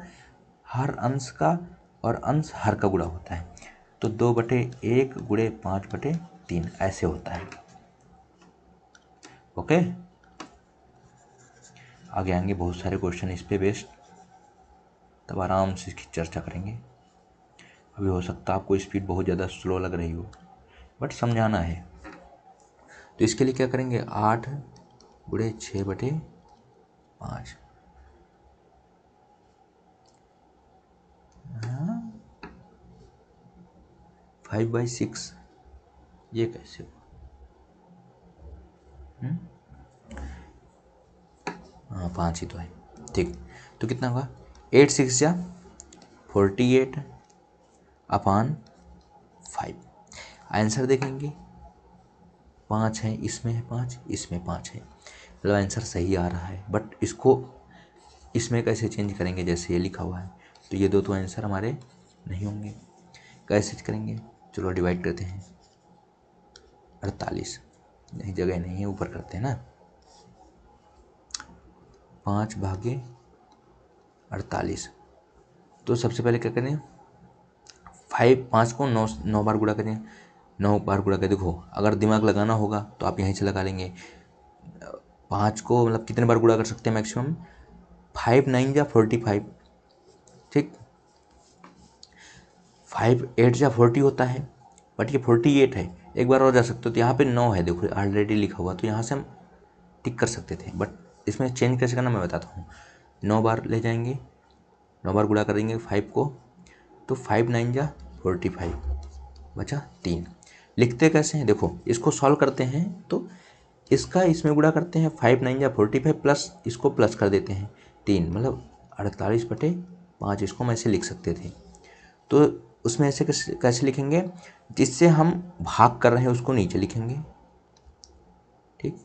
हर अंश का और अंश हर का गुणा होता है। तो 2/1 गुणे 5/3 ऐसे होता है। ओके, आगे आएंगे बहुत सारे क्वेश्चन इस पे बेस्ड, तब आराम से इसकी चर्चा करेंगे। अभी हो सकता है आपको स्पीड बहुत ज़्यादा स्लो लग रही हो, बट समझाना है। तो इसके लिए क्या करेंगे, 8 गुणे 6/5, 5/6, ये कैसे हुआ, हाँ 5 ही तो है। ठीक, तो कितना होगा, 8 6 जा 48 अपॉन 5। आंसर देखेंगे, 5 है, इसमें है 5, इसमें 5 है, मतलब आंसर सही आ रहा है। बट इसको इसमें कैसे चेंज करेंगे, जैसे ये लिखा हुआ है, तो ये दो तो आंसर हमारे नहीं होंगे। कैसे करेंगे, चलो डिवाइड करते हैं। 48 नहीं, जगह नहीं है, ऊपर करते हैं ना। 5 भागे 48, तो सबसे पहले क्या करें, 5 को 9 बार गुणा करें, 9 बार गुणा करें। देखो अगर दिमाग लगाना होगा तो आप यहीं से लगा लेंगे। 5 को मतलब कितने बार गुणा कर सकते हैं मैक्सिमम, 5 9 जा 45। ठीक, 5 8 जा 40 होता है, बट ये 48 है, एक बार और जा सकते हो। तो यहाँ पे 9 है, देखो ऑलरेडी लिखा हुआ, तो यहाँ से हम टिक कर सकते थे। बट इसमें चेंज कैसे करना मैं बताता हूँ। 9 बार ले जाएंगे, 9 बार गुणा करेंगे 5 को, तो 5 9 जा 45, बचा 3। लिखते कैसे हैं, देखो इसको सॉल्व करते हैं तो इसका इसमें गुणा करते हैं, 5 9 जा 45 प्लस इसको प्लस कर देते हैं 3, मतलब 48/5 इसको हम ऐसे लिख सकते थे। तो उसमें ऐसे कैसे लिखेंगे, जिससे हम भाग कर रहे हैं उसको नीचे लिखेंगे। ठीक,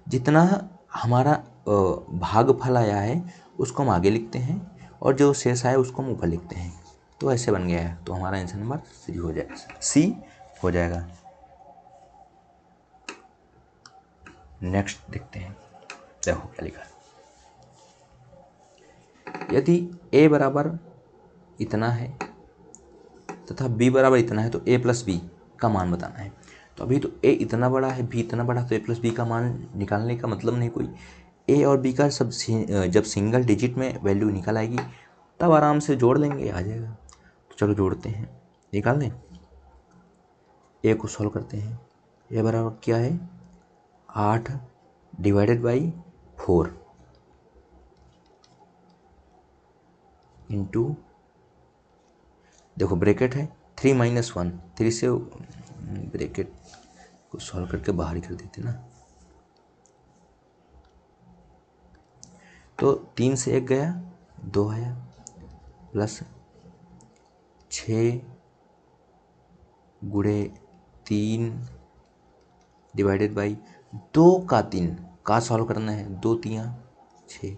जितना हमारा भागफल आया है उसको हम आगे लिखते हैं, और जो शेष आया उसको हम ऊपर लिखते हैं। तो ऐसे बन गया है, तो हमारा आंसर नंबर सी हो जाएगा, सी हो जाएगा। नेक्स्ट देखते हैं, देखो क्या लिखा है। यदि a बराबर इतना है तथा b बराबर इतना है, तो a प्लस बी का मान बताना है। तो अभी तो a इतना बड़ा है, b इतना बड़ा, तो a प्लस बी का मान निकालने का मतलब नहीं कोई। a और b का सब जब सिंगल डिजिट में वैल्यू निकल आएगी तब आराम से जोड़ लेंगे, आ जाएगा। तो चलो जोड़ते हैं, निकाल दें। a को सॉल्व करते हैं। a बराबर क्या है, 8 डिवाइडेड बाई 4 इंटू, देखो ब्रैकेट है 3 - 1, 3 से ब्रैकेट को सॉल्व करके बाहर ही कर देते ना। तो 3 से 1 गया, 2 आया, प्लस 6 गुणे 3 डिवाइडेड बाई 2 का 3 का सॉल्व करना है, 2 तियाँ 6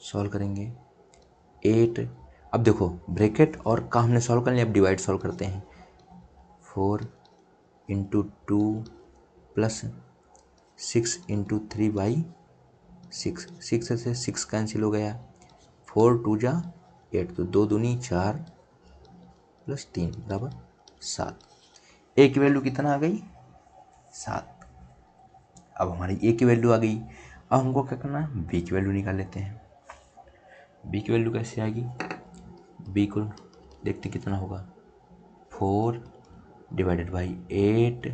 सॉल्व करेंगे 8। अब देखो ब्रैकेट और का हमने सॉल्व कर लिया, अब डिवाइड सॉल्व करते हैं। 4 इंटू 2 प्लस 6 इंटू 3 बाई 6, 6 से 6 कैंसिल हो गया, 4 2 जा 8, तो 2 दूनी 4 प्लस 3 बराबर 7। ए की वैल्यू कितना आ गई, 7। अब हमारी ए की वैल्यू आ गई, अब हमको क्या करना है, बी की वैल्यू निकाल लेते हैं। बी की वैल्यू कैसे आएगी, बी को देखते कितना होगा, 4 divided by 8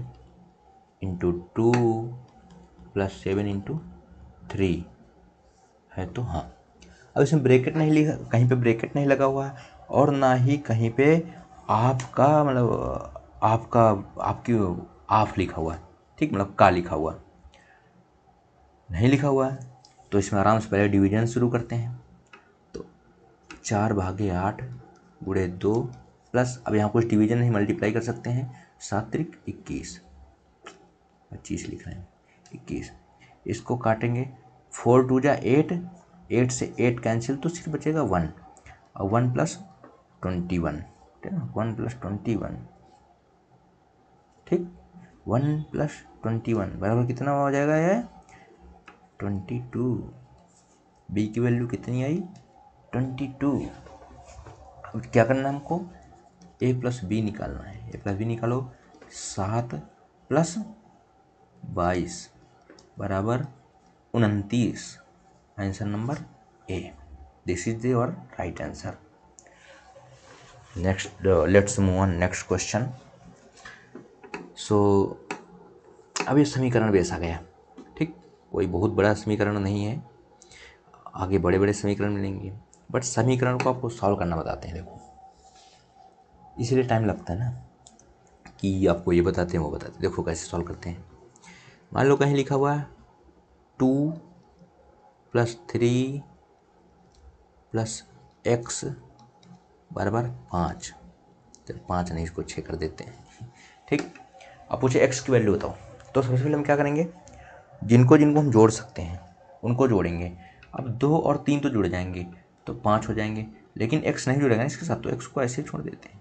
into 2 plus 7 into 3 है, तो हाँ। अब इसमें ब्रैकेट नहीं लिखा, कहीं पे ब्रैकेट नहीं लगा हुआ है और ना ही कहीं पे आपका मतलब आपकी आप लिखा हुआ है, ठीक, मतलब का लिखा हुआ नहीं लिखा हुआ है। तो इसमें आराम से पहले डिवीजन शुरू करते हैं। तो 4/8 गुणे 2 प्लस, अब यहाँ कुछ डिवीजन नहीं, मल्टीप्लाई कर सकते हैं, 7 त्रिक 21, 25 लिख रहे हैं, 21। इसको काटेंगे, 4 2 जा 8, 8 से 8 कैंसिल, तो सिर्फ बचेगा 1 और 1 प्लस 21, ठीक है ना, 1 प्लस 21, ठीक, 1 प्लस 21 बराबर कितना हो जाएगा, ये 22। बी की वैल्यू कितनी आई, 22। अब क्या करना है हमको, ए प्लस बी निकालना है, ए प्लस बी निकालो, 7 प्लस 22 बराबर 29, answer number A, this is your right answer. Next let's move on next question. So अब ये समीकरण बेस आ गया, ठीक, कोई बहुत बड़ा समीकरण नहीं है, आगे बड़े बड़े समीकरण मिलेंगे, बट समीकरण को आपको सॉल्व करना बताते हैं। देखो इसीलिए टाइम लगता है ना, कि आपको ये बताते हैं वो बताते हैं। देखो कैसे सॉल्व करते हैं। मान लो कहीं लिखा हुआ है 2 प्लस 3 प्लस एक्स बराबर 5, तो 5 नहीं, इसको 6 कर देते हैं, ठीक। अब पूछे एक्स की वैल्यू बताओ, तो सबसे पहले हम क्या करेंगे, जिनको जिनको हम जोड़ सकते हैं उनको जोड़ेंगे। अब 2 और 3 तो जुड़ जाएंगे, तो 5 हो जाएंगे, लेकिन एक्स नहीं जुड़ेगा इसके साथ, तो एक्स को ऐसे ही छोड़ देते हैं,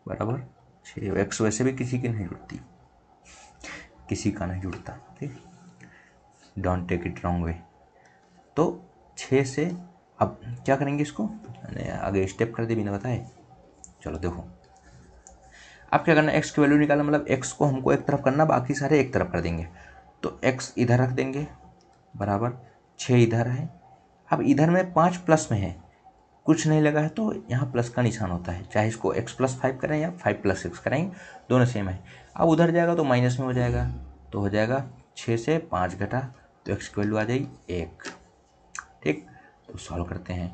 बराबर 6। एक्स वैसे भी किसी की नहीं जुड़ती, किसी का नहीं जुड़ता, ठीक, don't take it wrong way. तो 6 से अब क्या करेंगे, इसको मैंने आगे स्टेप कर दिए बिना बताए। चलो देखो, अब क्या करना है, एक्स की वैल्यू निकालना, मतलब एक्स को हमको एक तरफ करना, बाकी सारे एक तरफ कर देंगे। तो एक्स इधर रख देंगे, बराबर 6 इधर है। अब इधर में 5 प्लस में है, कुछ नहीं लगा है, तो यहाँ प्लस का निशान होता है, चाहे इसको x प्लस 5 करें या 5 प्लस 6 करें, दोनों सेम है। अब उधर जाएगा तो माइनस में हो जाएगा, तो हो जाएगा 6 से 5 घटा, तो x की वैल्यू आ जाएगी 1, ठीक। तो सॉल्व करते हैं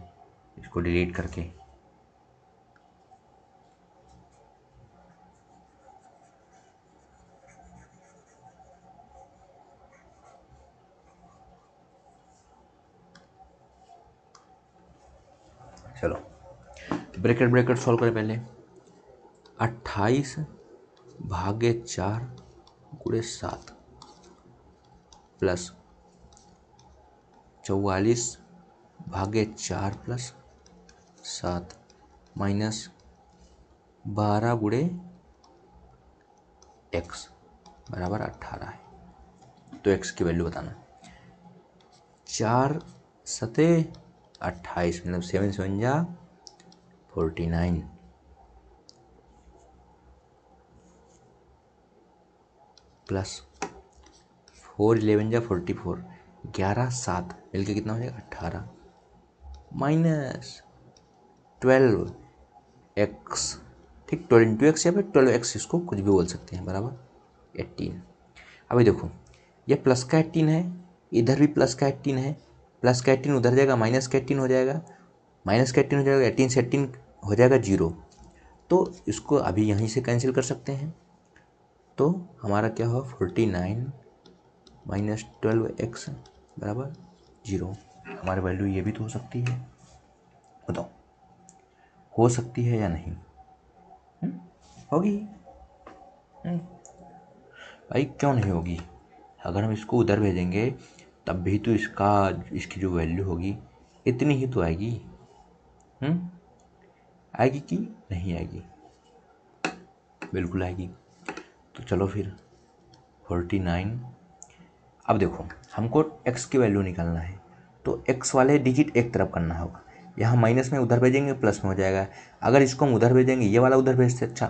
इसको डिलीट करके। चलो ब्रैकेट ब्रैकेट सॉल्व करें पहले, 28 भागे 4 गुणे 7 प्लस 44 भागे 4 प्लस 7 माइनस 12 गुणे एक्स बराबर 18 है। तो एक्स की वैल्यू बताना, 4 सते 28, मतलब 7 7 जा 49 प्लस 4 11 जा 44, 11 7 मिलके कितना हो जाएगा 18, माइनस 12 एक्स, ठीक, 12 इंटू एक्स या फिर 12 एक्स, इसको कुछ भी बोल सकते हैं, बराबर 18। अभी देखो ये प्लस का 18 है, इधर भी प्लस का 18 है, प्लस का 18 उधर जाएगा, माइनस का 18 हो जाएगा, माइनस का 18 हो जाएगा, 18 से 18 हो जाएगा 0, तो इसको अभी यहीं से कैंसिल कर सकते हैं। तो हमारा क्या हुआ, 49 माइनस 12x बराबर 0। हमारी वैल्यू ये भी तो हो सकती है, बताओ हो सकती है या नहीं? होगी। भाई क्यों नहीं होगी? अगर हम इसको उधर भेजेंगे तब भी तो इसकी जो वैल्यू होगी इतनी ही तो आएगी। आएगी कि नहीं आएगी? बिल्कुल आएगी। तो चलो फिर 49। अब देखो हमको x की वैल्यू निकालना है, तो x वाले डिजिट एक तरफ करना होगा। यहाँ माइनस में उधर भेजेंगे प्लस में हो जाएगा। अगर इसको हम उधर भेजेंगे, ये वाला उधर भेजते, अच्छा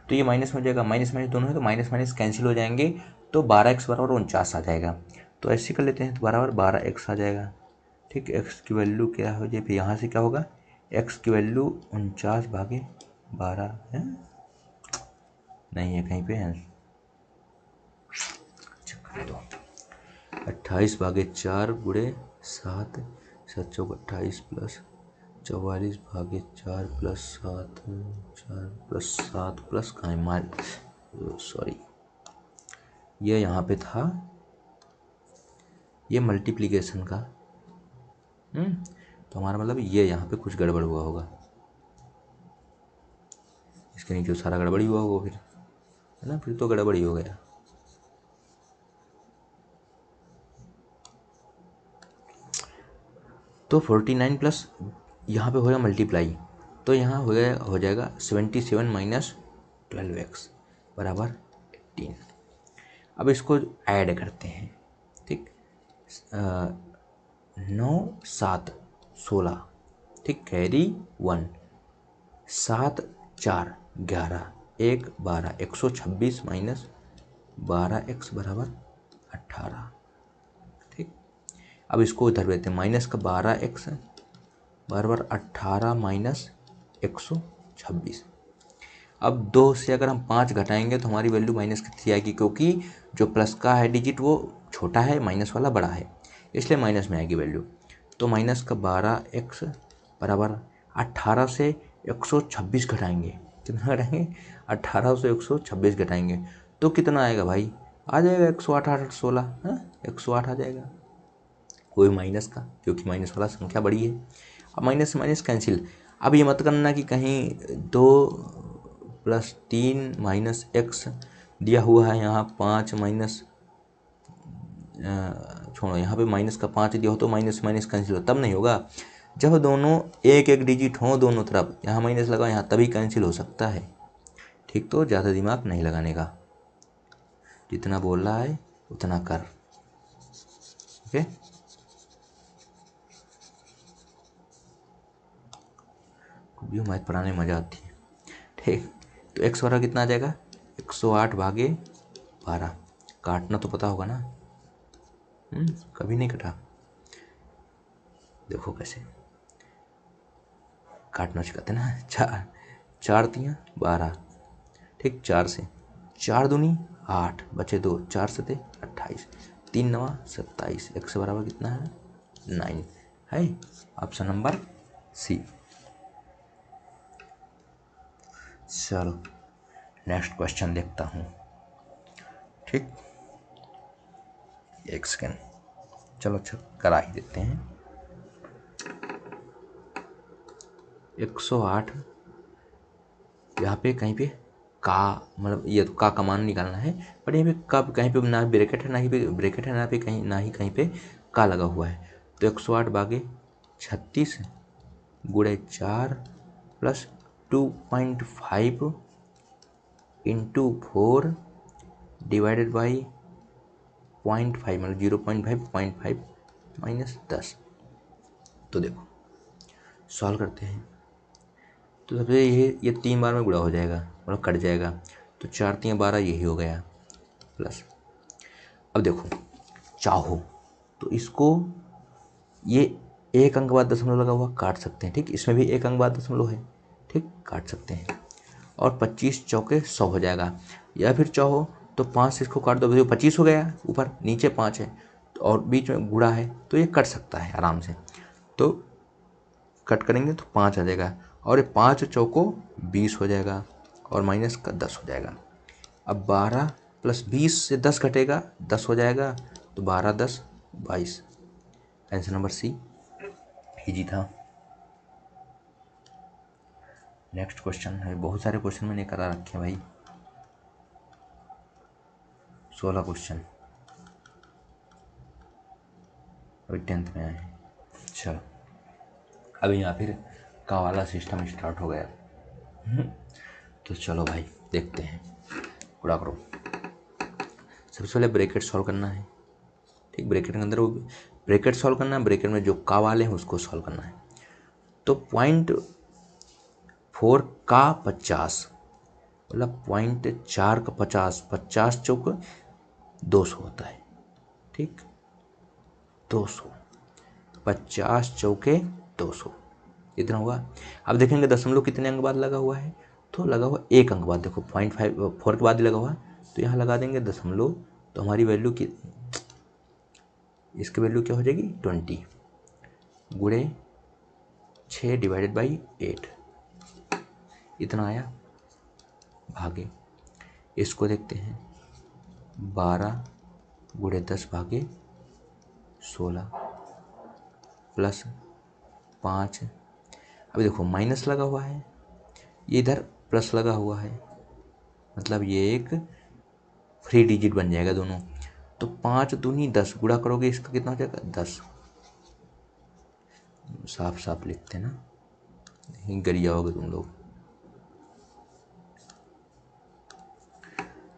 तो ये माइनस में हो जाएगा, माइनस माइनस दोनों है तो माइनस माइनस कैंसिल हो जाएंगे, तो 12x बराबर 49 आ जाएगा। तो ऐसे कर लेते हैं, तो बराबर 12x आ जाएगा। ठीक, x की वैल्यू क्या हो जाए, फिर यहाँ से क्या होगा, x की वैल्यू 49/12 है, नहीं है कहीं पे है, तो 28/4 गुणे 7, 7 चौक 28 plus 44/4 plus 7, 4 plus 7 plus sorry, ये यहाँ पे था ये मल्टीप्लिकेशन का। तो हमारा मतलब ये यहाँ पे कुछ गड़बड़ हुआ होगा, इसके नीचे सारा गड़बड़ी हुआ होगा फिर, है ना, फिर तो गड़बड़ी हो गया। तो 49 प्लस यहाँ पे हो गया मल्टीप्लाई, तो यहाँ हो जाएगा 77 माइनस 12x बराबर 18। अब इसको ऐड करते हैं। ठीक, 9 7 16, ठीक, कैरी 1, 7 4 11, 1 12, 126 माइनस 12x बराबर 18। ठीक, अब इसको इधर देते हैं, माइनस का 12x बराबर 18 माइनस 126। अब 2 से अगर हम 5 घटाएंगे तो हमारी वैल्यू माइनस कितनी आएगी, क्योंकि जो प्लस का है डिजिट वो छोटा है, माइनस वाला बड़ा है, इसलिए माइनस में आएगी वैल्यू। तो माइनस का 12x बराबर 18 से 126 घटाएंगे, कितना घटाएंगे, 18 से 126 घटाएंगे तो कितना आएगा भाई, आ जाएगा 108, 8 16, 108 आ जाएगा, कोई माइनस का, क्योंकि माइनस वाला संख्या बड़ी है। अब माइनस से माइनस कैंसिल। अब ये मत करना कि कहीं 2 + 3 माइनस x दिया हुआ है, यहाँ 5 माइनस, छोड़ो, यहाँ पे माइनस का 5 दिया हो तो माइनस माइनस कैंसिल हो, तब नहीं होगा। जब दोनों एक एक डिजिट हों दोनों तरफ, यहाँ माइनस लगा यहाँ, तभी कैंसिल हो सकता है। ठीक, तो ज़्यादा दिमाग नहीं लगाने का, जितना बोल रहा है उतना कर। ओके, भी मैथ पढ़ाने में मज़ा आती है। ठीक, तो x बराबर कितना आ जाएगा, 108/12। काटना तो पता होगा ना, कभी नहीं कटा, देखो कैसे काटना सिखाते ना। 4 3 12, ठीक, 4 से 4 दूनी 8, बचे 2, 4 से 28, 3 9 27, x बराबर कितना है, 9 है, ऑप्शन नंबर सी। चलो नेक्स्ट क्वेश्चन देखता हूँ। ठीक, एक सेकेंड, चलो अच्छा करा ही देते हैं। 108, यहाँ पे कहीं पे का, मतलब ये तो का मान निकालना है, पर यहाँ पे का कहीं पे ना ब्रैकेट है, ना ही पे ब्रैकेट है, ना पे कहीं, ना ही कहीं पे का लगा हुआ है। तो 108/36 गुणे 4 प्लस 2.5 इंटू 4 डिवाइडेड बाई 0.5, मतलब 0.5, 0.5 माइनस 10। तो देखो सॉल्व करते हैं, तो सबसे ये 3 बार में गुणा हो जाएगा, मतलब कट जाएगा, तो 4 3 12 यही हो गया प्लस। अब देखो चाहो तो इसको, ये 1 अंक बाद दशमलव लगा हुआ काट सकते हैं, ठीक, इसमें भी 1 अंक बाद दशमलव है, ठीक, काट सकते हैं, और 25 चौके 100 हो जाएगा। या फिर चाहो तो 5 से इसको काट दो, 25 हो गया, ऊपर नीचे 5 है और बीच में गुणा है, तो ये कट सकता है आराम से। तो कट करेंगे तो 5 आ जाएगा, और ये 5 चौको 20 हो जाएगा, और माइनस का 10 हो जाएगा। अब 12 + 20 से 10 घटेगा, 10 हो जाएगा, तो 12 10 22। आंसर नंबर सी इजी था। नेक्स्ट क्वेश्चन है, बहुत सारे क्वेश्चन मैंने करा रखे हैं भाई, 16 क्वेश्चन अभी 10th में आए हैं। चलो अभी यहाँ फिर का वाला सिस्टम स्टार्ट हो गया। तो चलो भाई देखते हैं, पूरा करो। सबसे पहले ब्रैकेट सॉल्व करना है, ठीक, ब्रैकेट के अंदर वो ब्रैकेट सॉल्व करना है, ब्रैकेट में जो का वाले हैं उसको सॉल्व करना है। तो 0.4 का 50 मतलब 0.4 का 50, 50 चौक 200 होता है, ठीक, 200, 50 चौके 200 इतना होगा। अब देखेंगे दशमलव कितने अंक बाद लगा हुआ है, तो लगा हुआ 1 अंक बाद, देखो 0.4 के बाद ही लगा हुआ, तो यहाँ लगा देंगे दशमलव, तो हमारी वैल्यू की, इसकी वैल्यू क्या हो जाएगी 20 गुणे 6 डिवाइडेड बाई 8 इतना आया, भागे। इसको देखते हैं 12 गुणे 10 भागे 16 प्लस 5, अभी देखो माइनस लगा हुआ है, ये इधर प्लस लगा हुआ है, मतलब ये एक फ्री डिजिट बन जाएगा दोनों। तो 5 दूनी 10 गुणा करोगे इसका कितना हो जाएगा 10, साफ साफ लिखते ना, गिर जाओगे तुम लोग।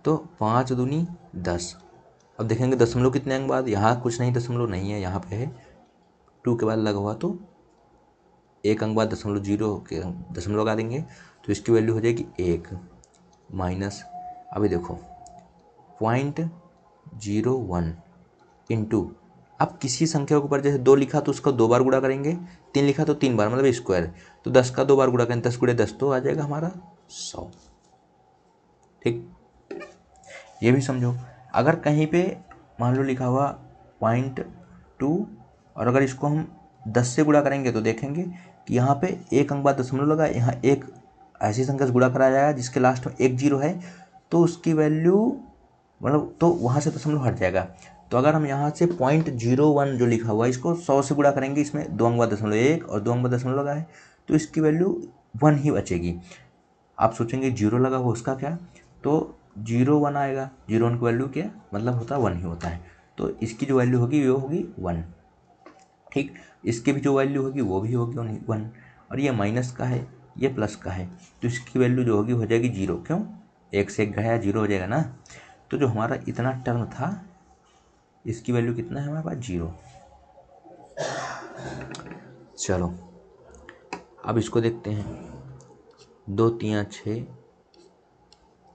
तो 5 दूनी 10, अब देखेंगे दशमलव कितने अंक बाद, यहाँ कुछ नहीं दशमलव नहीं है, यहाँ पे है 2 के बाद लगा हुआ, तो 1 अंक बाद दशमलव 0 के दशमलव लगा देंगे, तो इसकी वैल्यू हो जाएगी 1 माइनस, अभी देखो 0.01 इंटू, अब किसी संख्या के ऊपर जैसे 2 लिखा तो उसका 2 बार गुणा करेंगे, 3 लिखा तो 3 बार, मतलब स्क्वायर, तो 10 का 2 बार गुणा करें, 10 गुणे 10 तो आ जाएगा हमारा 100, ठीक। ये भी समझो, अगर कहीं पे मान लो लिखा हुआ 0.2 और अगर इसको हम 10 से गुणा करेंगे तो देखेंगे कि यहाँ पे 1 अंक बाद दशमलव लगा, यहाँ एक ऐसी संख्या से गुणा कराया जाएगा जिसके लास्ट में 1 0 है, तो उसकी वैल्यू मतलब तो वहाँ से दशमलव हट जाएगा। तो अगर हम यहाँ से 0.01 जो लिखा हुआ है इसको 100 से गुणा करेंगे, इसमें 2 अंक बाद दशमलव 1 और 2 अंक बाद दशमलव लगा है, तो इसकी वैल्यू 1 ही बचेगी। आप सोचेंगे 0 लगा हुआ उसका क्या, तो 0 1 आएगा, 0 1 की वैल्यू क्या मतलब होता है 1 ही होता है, तो इसकी जो वैल्यू होगी वो होगी 1, ठीक। इसकी भी जो वैल्यू होगी वो भी होगी 1, और ये माइनस का है ये प्लस का है, तो इसकी वैल्यू जो होगी हो जाएगी 0, क्यों 1 से 1 गया 0 हो जाएगा ना। तो जो हमारा इतना टर्म था इसकी वैल्यू कितना है हमारे पास 0। चलो अब इसको देखते हैं, 2 3 6,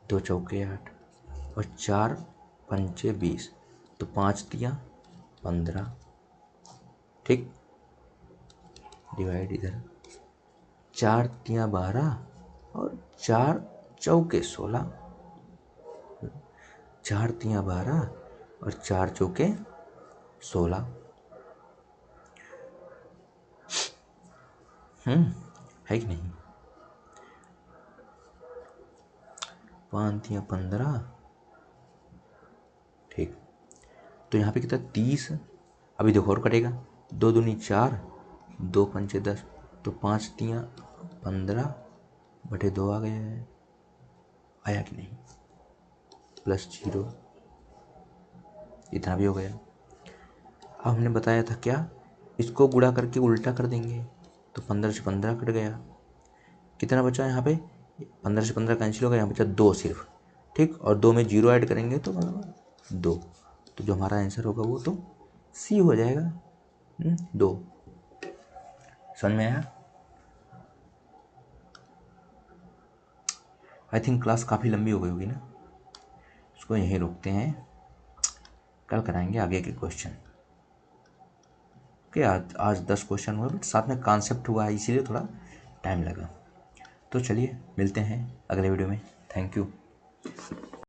2 चौके 8 और 4 पंचे 20, तो 5 3 15, ठीक, डिवाइड इधर 4 3 12 और 4 चौके 16, 4 3 12 और 4 चौके 16, है कि नहीं, 5 3 15, ठीक। तो यहाँ पे कितना 30, अभी देखो और कटेगा, 2 दूनी 4, 2 पंचे 10, तो 5 3 15 बटे 2 आ गया है, आया कि नहीं, प्लस 0 इतना भी हो गया। अब हमने बताया था क्या, इसको गुणा करके उल्टा कर देंगे, तो 15 से 15 कट गया, कितना बचा यहाँ पे 15 से 15 कैंसिल हो गया, यहाँ बचा 2 सिर्फ, ठीक, और 2 में 0 ऐड करेंगे तो मतलब 2, तो जो हमारा आंसर होगा वो तो सी हो जाएगा, 2। समझ में आया? आई थिंक क्लास काफ़ी लंबी हो गई होगी ना, इसको यहीं रोकते हैं, कल कराएंगे आगे के क्वेश्चन। ओके, आज 10 क्वेश्चन हुए, बट साथ में कॉन्सेप्ट हुआ है इसीलिए थोड़ा टाइम लगा। तो चलिए मिलते हैं अगले वीडियो में, थैंक यू।